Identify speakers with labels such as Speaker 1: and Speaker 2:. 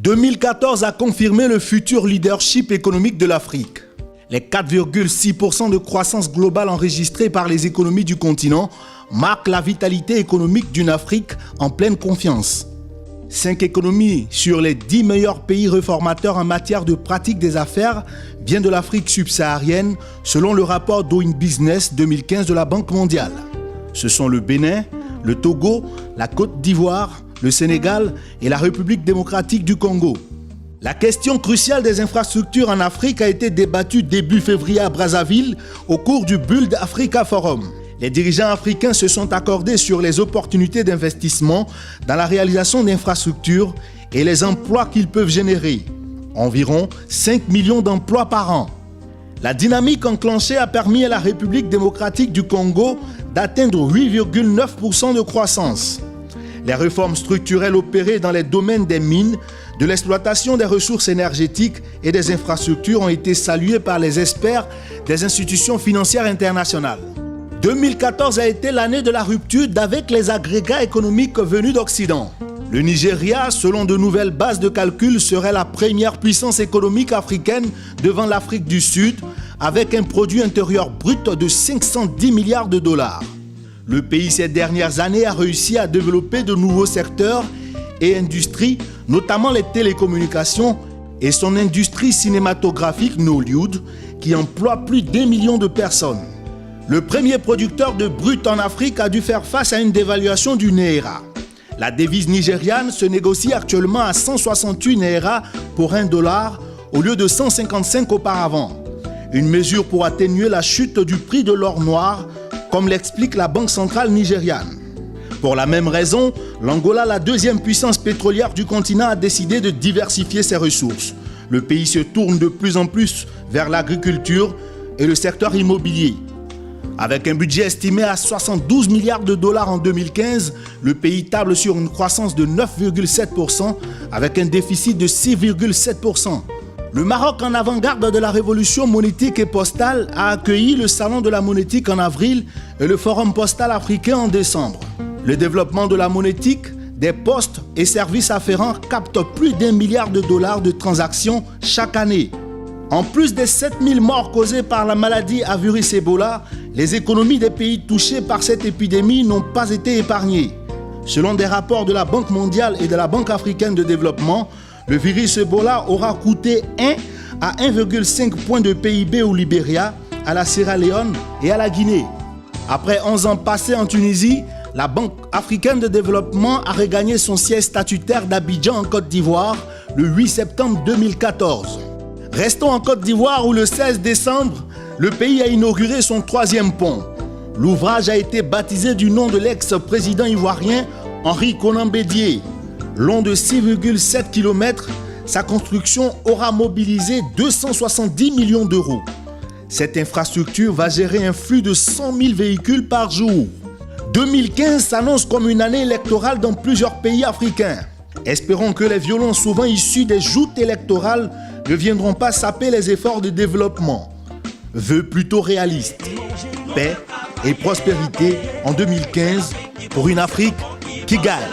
Speaker 1: 2014 a confirmé le futur leadership économique de l'Afrique. Les 4,6% de croissance globale enregistrés par les économies du continent marquent la vitalité économique d'une Afrique en pleine confiance. 5 économies sur les 10 meilleurs pays réformateurs en matière de pratique des affaires viennent de l'Afrique subsaharienne selon le rapport Doing Business 2015 de la Banque mondiale. Ce sont le Bénin, le Togo, la Côte d'Ivoire, le Sénégal et la République démocratique du Congo. La question cruciale des infrastructures en Afrique a été débattue début février à Brazzaville au cours du Build Africa Forum. Les dirigeants africains se sont accordés sur les opportunités d'investissement dans la réalisation d'infrastructures et les emplois qu'ils peuvent générer. Environ 5 millions d'emplois par an. La dynamique enclenchée a permis à la République démocratique du Congo d'atteindre 8,9% de croissance. Les réformes structurelles opérées dans les domaines des mines, de l'exploitation des ressources énergétiques et des infrastructures ont été saluées par les experts des institutions financières internationales. 2014 a été l'année de la rupture avec les agrégats économiques venus d'Occident. Le Nigeria, selon de nouvelles bases de calcul, serait la première puissance économique africaine devant l'Afrique du Sud, avec un produit intérieur brut de 510 milliards de dollars. Le pays ces dernières années a réussi à développer de nouveaux secteurs et industries, notamment les télécommunications et son industrie cinématographique Nollywood, qui emploie plus d'1 million de personnes. Le premier producteur de brut en Afrique a dû faire face à une dévaluation du Naira. La devise nigériane se négocie actuellement à 168 Naira pour $1 au lieu de 155 auparavant. Une mesure pour atténuer la chute du prix de l'or noir, comme l'explique la Banque centrale nigériane. Pour la même raison, l'Angola, la deuxième puissance pétrolière du continent, a décidé de diversifier ses ressources. Le pays se tourne de plus en plus vers l'agriculture et le secteur immobilier. Avec un budget estimé à 72 milliards de dollars en 2015, le pays table sur une croissance de 9,7% avec un déficit de 6,7%. Le Maroc, en avant-garde de la révolution monétique et postale, a accueilli le Salon de la monétique en avril et le Forum postal africain en décembre. Le développement de la monétique, des postes et services afférents capte plus d'1 milliard de dollars de transactions chaque année. En plus des 7000 morts causées par la maladie à virus Ebola, les économies des pays touchés par cette épidémie n'ont pas été épargnées. Selon des rapports de la Banque mondiale et de la Banque africaine de développement, le virus Ebola aura coûté 1 à 1,5 point de PIB au Libéria, à la Sierra Leone et à la Guinée. Après 11 ans passés en Tunisie, la Banque africaine de développement a regagné son siège statutaire d'Abidjan en Côte d'Ivoire le 8 septembre 2014. Restons en Côte d'Ivoire où le 16 décembre, le pays a inauguré son 3e pont. L'ouvrage a été baptisé du nom de l'ex-président ivoirien Henri Konan Bédié. Long de 6,7 km, sa construction aura mobilisé 270 millions d'euros. Cette infrastructure va gérer un flux de 100 000 véhicules par jour. 2015 s'annonce comme une année électorale dans plusieurs pays africains. Espérons que les violences souvent issues des joutes électorales ne viendront pas saper les efforts de développement. Vœux plutôt réalistes. Paix et prospérité en 2015 pour une Afrique qui gagne.